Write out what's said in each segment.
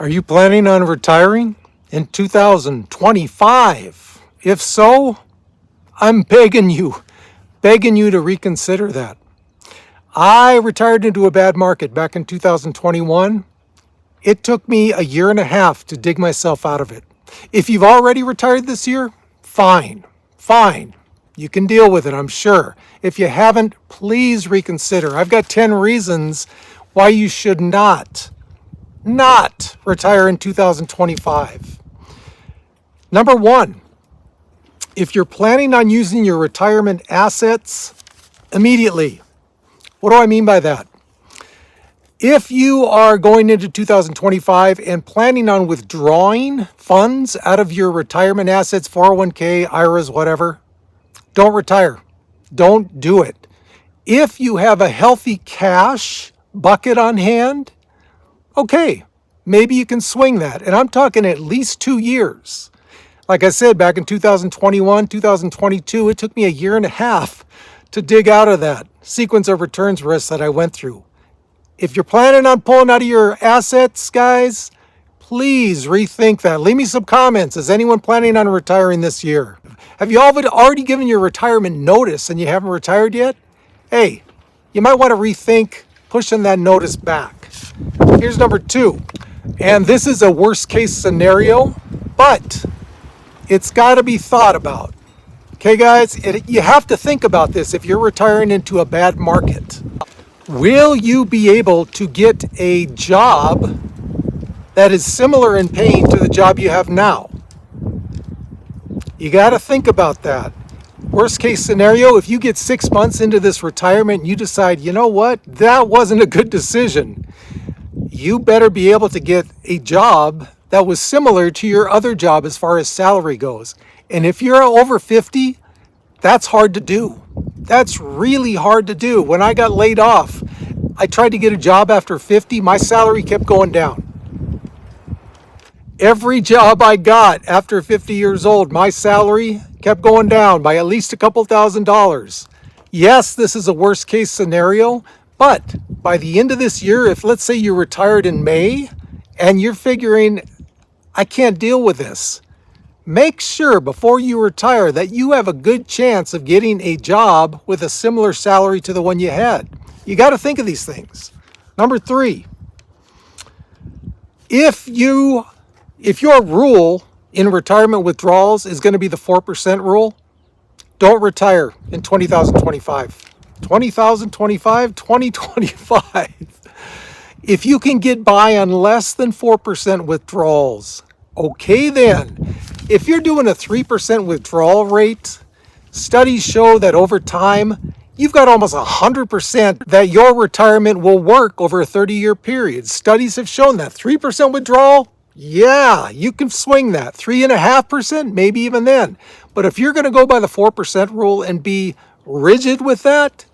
Are you planning on retiring in 2025? If so, I'm begging you to reconsider that. I retired into a bad market back in 2021. It took me a year and a half to dig myself out of it. If you've already retired this year, fine. You can deal with it, I'm sure. If you haven't, please reconsider. I've got 10 reasons why you should not retire in 2025. Number one, if you're planning on using your retirement assets immediately. What do I mean by that? If you are going into 2025 and planning on withdrawing funds out of your retirement assets, 401k, IRAs, whatever, don't retire. Don't do it. If you have a healthy cash bucket on hand, okay, maybe you can swing that. And I'm talking at least 2 years. Like I said, back in 2021, 2022, it took me a year and a half to dig out of that sequence of returns risks that I went through. If you're planning on pulling out of your assets, guys, please rethink that. Leave me some comments. Is anyone planning on retiring this year? Have you already given your retirement notice and you haven't retired yet? Hey, you might want to rethink pushing that notice back. Here's number two. And this is a worst case scenario, but it's got to be thought about. Okay, guys, you have to think about this if you're retiring into a bad market. Will you be able to get a job that is similar in paying to the job you have now? You got to think about that. Worst case scenario, if you get 6 months into this retirement and you decide, you know what, that wasn't a good decision, you better be able to get a job that was similar to your other job as far as salary goes. And if you're over 50, that's hard to do. That's really hard to do. When I got laid off, I tried to get a job after 50. My salary kept going down. Every job I got after 50 years old, my salary kept going down by at least a couple $1,000s. Yes, this is a worst case scenario, but by the end of this year, if let's say you retired in May and you're figuring, I can't deal with this, make sure before you retire that you have a good chance of getting a job with a similar salary to the one you had. You got to think of these things. Number three, if your rule in retirement withdrawals is going to be the 4% rule, don't retire in 2025. 2025. If you can get by on less than 4% withdrawals, okay then. If you're doing a 3% withdrawal rate, studies show that over time, you've got almost 100% that your retirement will work over a 30-year period. Studies have shown that. 3% withdrawal, yeah, you can swing that. 3.5%, maybe even then. But if you're going to go by the 4% rule and be rigid with that,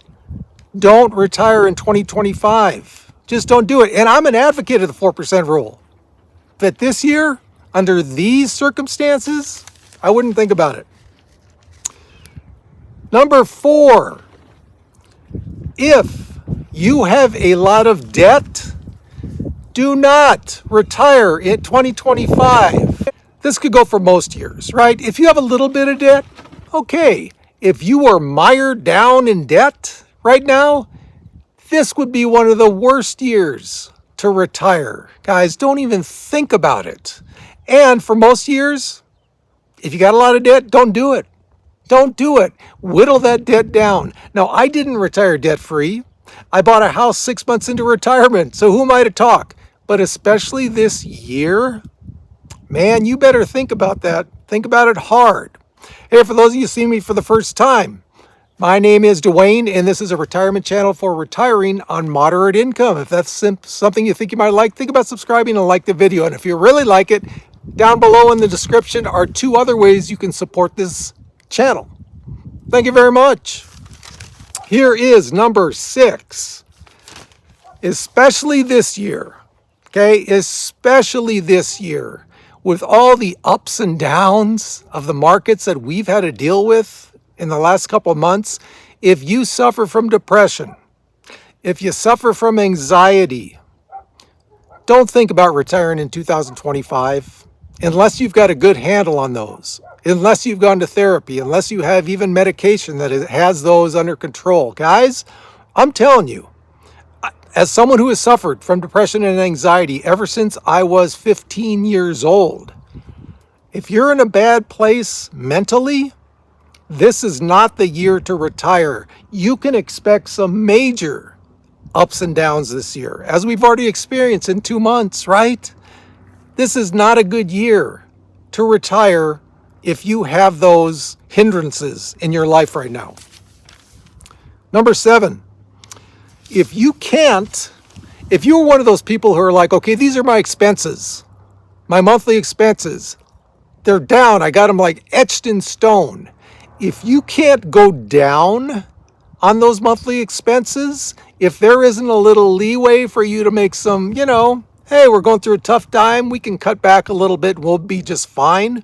don't retire in 2025. Just don't do it. And I'm an advocate of the 4% rule. But this year, under these circumstances, I wouldn't think about it. Number four, if you have a lot of debt, do not retire in 2025. This could go for most years, right? If you have a little bit of debt, okay. If you are mired down in debt right now, this would be one of the worst years to retire. Guys, don't even think about it. And for most years, if you got a lot of debt, don't do it. Don't do it. Whittle that debt down. Now, I didn't retire debt-free. I bought a house 6 months into retirement, so who am I to talk? But especially this year, man, you better think about that. Think about it hard. Hey, for those of you seeing me for the first time, my name is Duane, and this is a retirement channel for retiring on moderate income. If that's something you think you might like, think about subscribing and like the video. And if you really like it, down below in the description are 2 other ways you can support this channel. Thank you very much. Here is number 6. Especially this year, okay? Especially this year, with all the ups and downs of the markets that we've had to deal with in the last couple of months, if you suffer from depression, if you suffer from anxiety, Don't think about retiring in 2025 unless you've got a good handle on those, unless you've gone to therapy, unless you have even medication that has those under control. Guys, I'm telling you, as someone who has suffered from depression and anxiety ever since I was 15 years old, if you're in a bad place mentally, this is not the year to retire. You can expect some major ups and downs this year, as we've already experienced in 2 months, right? This is not a good year to retire if you have those hindrances in your life right now. Number 7, if you're one of those people who are like, okay, these are my expenses, my monthly expenses, they're down, I got them like etched in stone. If you can't go down on those monthly expenses, if there isn't a little leeway for you to make some, hey, we're going through a tough time, we can cut back a little bit, we'll be just fine.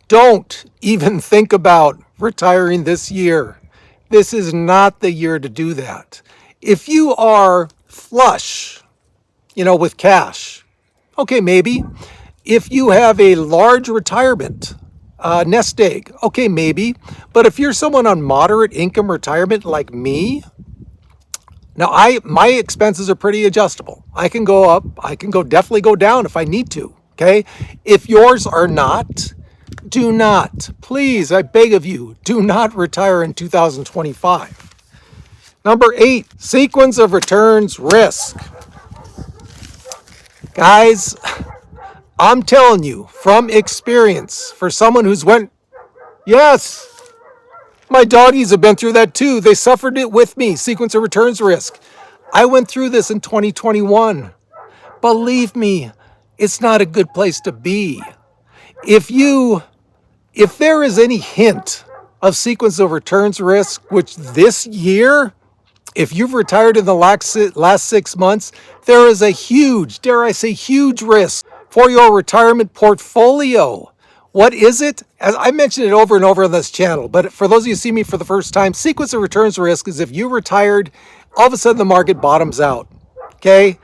Don't even think about retiring this year. This is not the year to do that. If you are flush, with cash, okay, maybe. If you have a large retirement, nest egg, okay, maybe. But if you're someone on moderate income retirement like me, now my expenses are pretty adjustable. I can go up, I can definitely go down if I need to, okay? If yours are not, do not, please, I beg of you, do not retire in 2025. Number 8, sequence of returns risk. Guys, I'm telling you from experience, for someone who's yes, my doggies have been through that too. They suffered it with me, sequence of returns risk. I went through this in 2021. Believe me, it's not a good place to be. If there is any hint of sequence of returns risk, which this year, if you've retired in the last 6 months, there is a huge, dare I say, huge risk for your retirement portfolio. What is it? As I mentioned it over and over on this channel, but for those of you who see me for the first time, sequence of returns risk is if you retired, all of a sudden the market bottoms out, okay?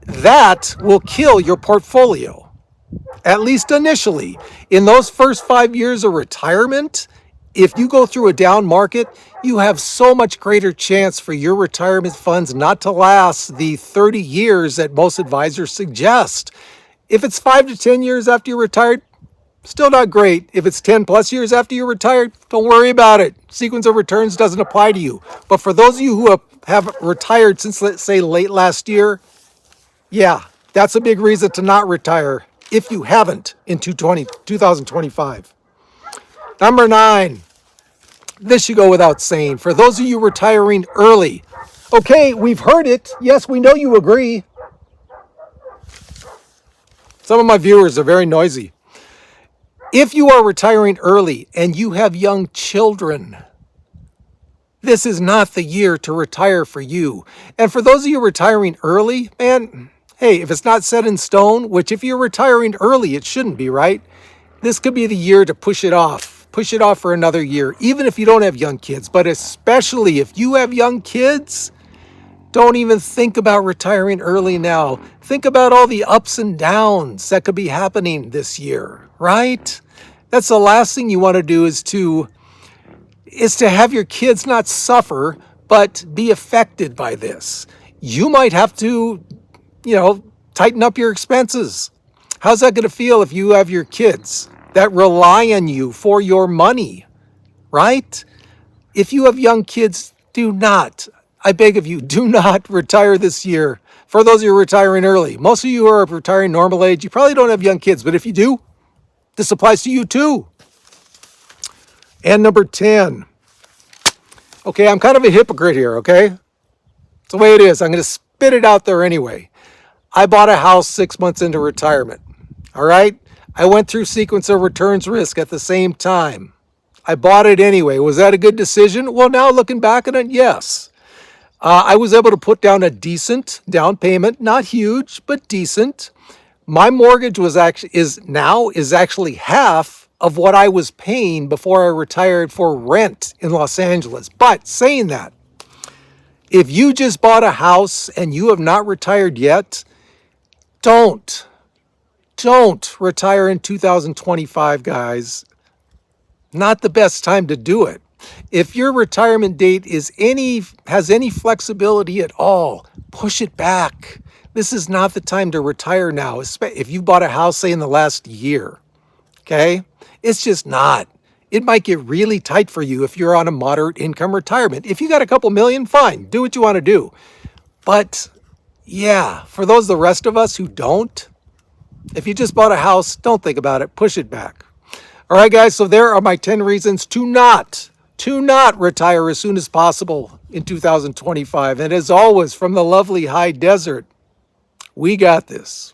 That will kill your portfolio, at least initially. In those first 5 years of retirement, if you go through a down market, you have so much greater chance for your retirement funds not to last the 30 years that most advisors suggest. If it's 5 to 10 years after you're retired, still not great. If it's 10 plus years after you're retired, don't worry about it. Sequence of returns doesn't apply to you. But for those of you who have retired since, let's say, late last year, yeah, that's a big reason to not retire if you haven't in 2025. Number 9, this should go without saying. For those of you retiring early, okay, we've heard it. Yes, we know you agree. Some of my viewers are very noisy. If you are retiring early and you have young children, this is not the year to retire for you. And for those of you retiring early, man, hey, if it's not set in stone, which if you're retiring early, it shouldn't be, right? This could be the year to push it off. Push it off for another year, even if you don't have young kids. But especially if you have young kids, don't even think about retiring early now. Think about all the ups and downs that could be happening this year, right? That's the last thing you want to do is to have your kids not suffer, but be affected by this. You might have to, tighten up your expenses. How's that going to feel if you have your kids that rely on you for your money, right? If you have young kids, I beg of you, do not retire this year. For those of you who are retiring early, most of you who are retiring normal age, you probably don't have young kids, but if you do, this applies to you too. And number 10. Okay, I'm kind of a hypocrite here, okay? It's the way it is. I'm going to spit it out there anyway. I bought a house 6 months into retirement, all right? I went through sequence of returns risk at the same time. I bought it anyway. Was that a good decision? Well, now looking back at it, yes. I was able to put down a decent down payment, not huge, but decent. My mortgage is actually half of what I was paying before I retired for rent in Los Angeles. But saying that, if you just bought a house and you have not retired yet, Don't retire in 2025, guys. Not the best time to do it. If your retirement date has any flexibility at all, push it back. This is not the time to retire now, if you bought a house, say, in the last year. Okay? It's just not. It might get really tight for you if you're on a moderate income retirement. If you got a couple million, fine, do what you want to do. But yeah, for the rest of us who don't, if you just bought a house, don't think about it, push it back. All right, guys, so there are my 10 reasons to not retire as soon as possible in 2025. And as always, from the lovely high desert, we got this.